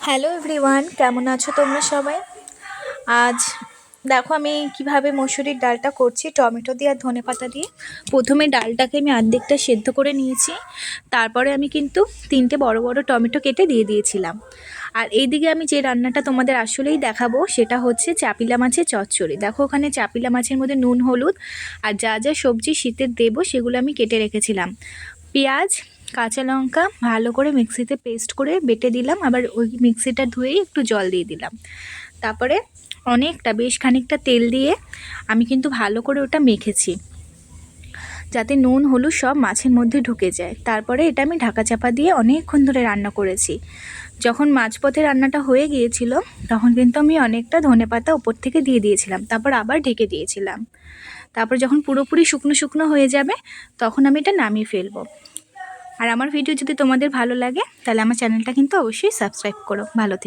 Hello everyone, কেমন আছো তোমরা সবাই? আজ দেখো আমি কিভাবে মসুরির ডালটা করছি টমেটো দিয়ে আর ধনেপাতা দিয়ে। প্রথমে ডালটাকে আমি অর্ধেকটা সেদ্ধ করে নিয়েছি, তারপরে আমি কিন্তু 3টে বড় বড় টমেটো কেটে দিয়ে দিয়েছিলাম। আর এইদিকে আমি যে রান্নাটা তোমাদের আসলেই দেখাবো সেটা হচ্ছে চাপিলা মাছের চচ্চড়ি। দেখো ওখানে চাপিলা মাছের মধ্যে নুন হলুদ আর যা যা সবজি শীতের দেবো সেগুলো আমি কেটে রেখেছিলাম। পেঁয়াজ, কাঁচা লঙ্কা ভালো করে মিক্সিতে পেস্ট করে বেটে দিলাম, আবার ওই মিক্সিটা ধুয়েই একটু জল দিয়ে দিলাম। তারপরে বেশ খানিকটা তেল দিয়ে আমি কিন্তু ভালো করে ওটা মেখেছি যাতে নুন হলুদ সব মাছের মধ্যে ঢুকে যায়। তারপরে এটা আমি ঢাকা চাপা দিয়ে অনেকক্ষণ ধরে রান্না করেছি। যখন মাঝপথে রান্নাটা হয়ে গিয়েছিল তখন কিন্তু আমি অনেকটা ধনেপাতা ওপর থেকে দিয়ে দিয়েছিলাম, তারপর আবার ঢেকে দিয়েছিলাম। তারপর যখন পুরোপুরি শুকনো শুকনো হয়ে যাবে তখন আমি এটা নামিয়ে ফেলবো। আর আমার ভিডিও যদি তোমাদের ভালো লাগে তাহলে আমার চ্যানেলটা কিন্তু অবশ্যই সাবস্ক্রাইব করো। ভালো থেকো।